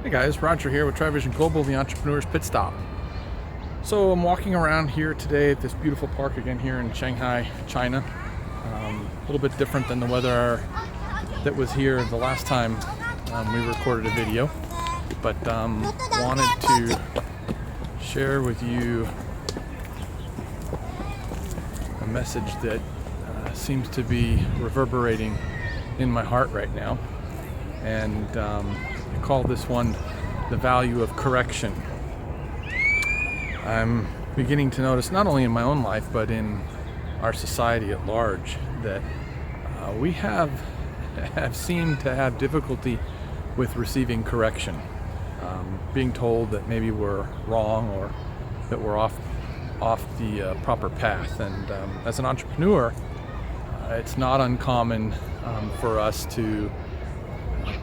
Hey guys, Roger here with TriVision Global, the Entrepreneur's Pit Stop. So I'm walking around here today at this beautiful park again here in Shanghai, China. A little bit different than the weather that was here the last time we recorded a video, but wanted to share with you a message that seems to be reverberating in my heart right now, and I call this one the value of correction. I'm beginning to notice, not only in my own life but in our society at large, that we have seemed to have difficulty with receiving correction, being told that maybe we're wrong or that we're off the proper path. And as an entrepreneur, it's not uncommon for us to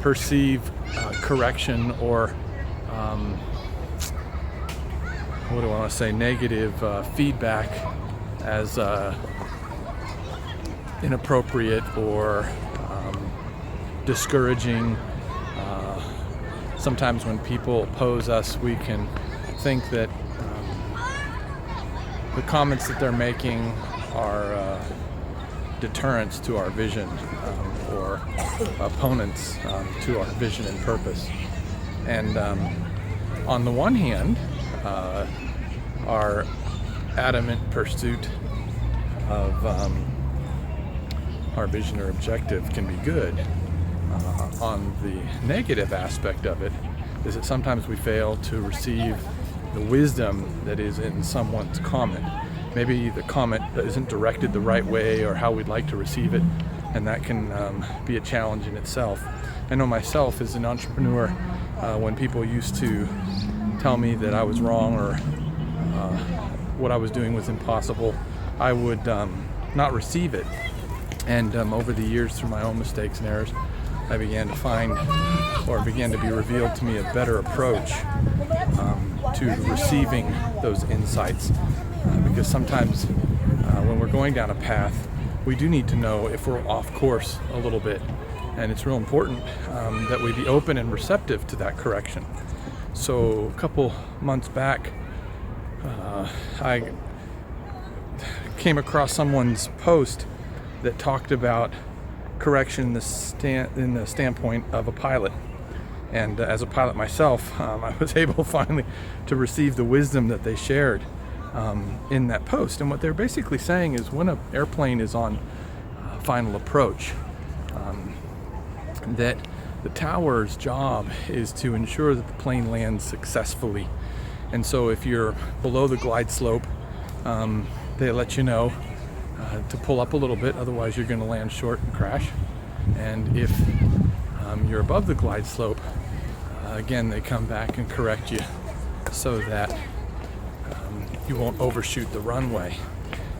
perceive correction or what do I want to say, negative feedback as inappropriate or discouraging. Sometimes when people oppose us, we can think that the comments that they're making are deterrents to our vision, or opponents to our vision and purpose. And on the one hand, our adamant pursuit of our vision or objective can be good. On the negative aspect of it is that sometimes we fail to receive the wisdom that is in someone's comment. Maybe the comment isn't directed the right way or how we'd like to receive it, and that can be a challenge in itself. I know myself as an entrepreneur, when people used to tell me that I was wrong or what I was doing was impossible, I would not receive it. And over the years, through my own mistakes and errors, I began to find, or began to be revealed to me, a better approach to receiving those insights. Because sometimes when we're going down a path, we do need to know if we're off course a little bit. And it's real important that we be open and receptive to that correction. So a couple months back, I came across someone's post that talked about correction in the standpoint of a pilot. And as a pilot myself, I was able finally to receive the wisdom that they shared in that post. And what they're basically saying is, when an airplane is on final approach, that the tower's job is to ensure that the plane lands successfully. And so if you're below the glide slope, they let you know to pull up a little bit, otherwise you're going to land short and crash. And if you're above the glide slope, again, they come back and correct you so that you won't overshoot the runway.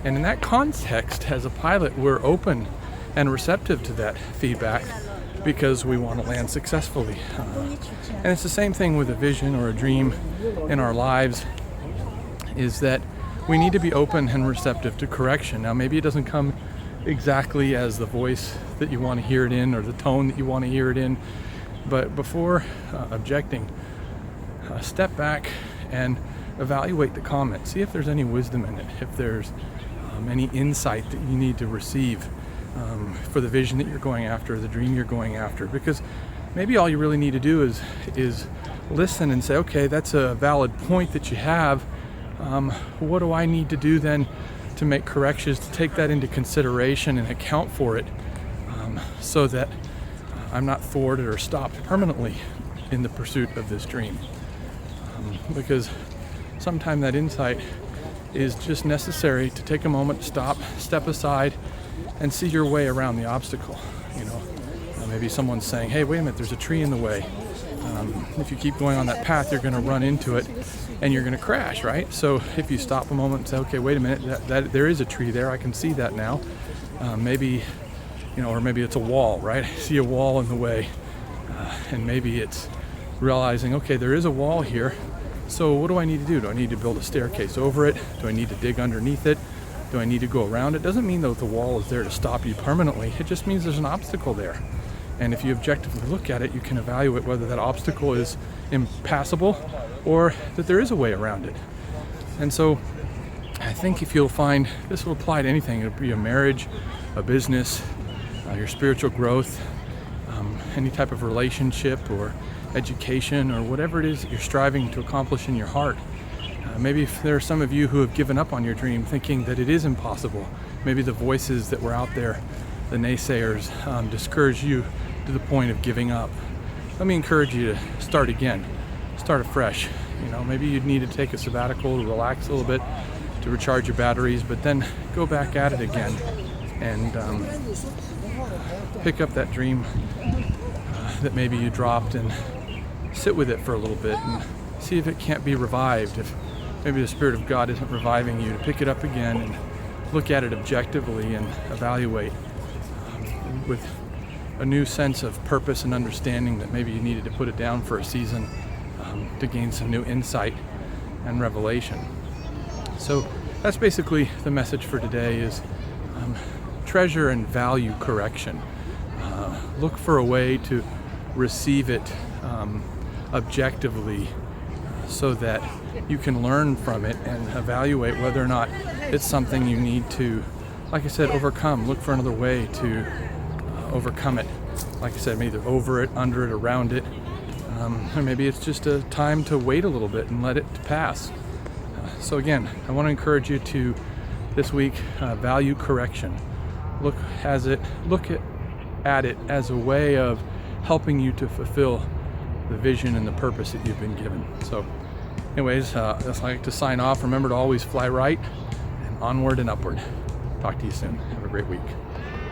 And in that context, as a pilot, we're open and receptive to that feedback because we want to land successfully. And it's the same thing with a vision or a dream in our lives, is that we need to be open and receptive to correction. Now, maybe it doesn't come exactly as the voice that you want to hear it in or the tone that you want to hear it in, but before objecting, step back and evaluate the comment. See if there's any wisdom in it, if there's any insight that you need to receive for the vision that you're going after, the dream you're going after. Because maybe all you really need to do is listen and say, okay, that's a valid point that you have. What do I need to do then to make corrections, to take that into consideration and account for it, so that I'm not thwarted or stopped permanently in the pursuit of this dream. Because sometimes that insight is just necessary to take a moment to stop, step aside, and see your way around the obstacle. Maybe someone's saying, hey, wait a minute, there's a tree in the way. If you keep going on that path, you're going to run into it and you're going to crash, right? So if you stop a moment and say, okay, wait a minute, that there is a tree there, I can see that now. Maybe, or maybe it's a wall, right? I see a wall in the way, and maybe it's realizing, okay, there is a wall here. So what do I need to do? Do I need to build a staircase over it? Do I need to dig underneath it? Do I need to go around it? Doesn't mean that the wall is there to stop you permanently. It just means there's an obstacle there. And if you objectively look at it, you can evaluate whether that obstacle is impassable or that there is a way around it. And so I think if you'll find, this will apply to anything. It'll be a marriage, a business, your spiritual growth, any type of relationship or education or whatever it is that you're striving to accomplish in your heart. Maybe if there are some of you who have given up on your dream thinking that it is impossible, maybe the voices that were out there, the naysayers, discourage you to the point of giving up. Let me encourage you to start again, start afresh. Maybe you'd need to take a sabbatical to relax a little bit, to recharge your batteries, but then go back at it again and pick up that dream that maybe you dropped and sit with it for a little bit and see if it can't be revived. If maybe the Spirit of God isn't reviving you, to pick it up again and look at it objectively and evaluate with a new sense of purpose and understanding that maybe you needed to put it down for a season to gain some new insight and revelation. So that's basically the message for today is treasure and value correction. Look for a way to receive it objectively so that you can learn from it and evaluate whether or not it's something you need to, like I said, overcome. Look for another way to overcome it. Like I said, either over it, under it, around it, or maybe it's just a time to wait a little bit and let it pass. So again, I want to encourage you to this week value correction. Look at it as a way of helping you to fulfill the vision and the purpose that you've been given. So anyways, I'd like to sign off. Remember to always fly right and onward and upward. Talk to you soon. Have a great week.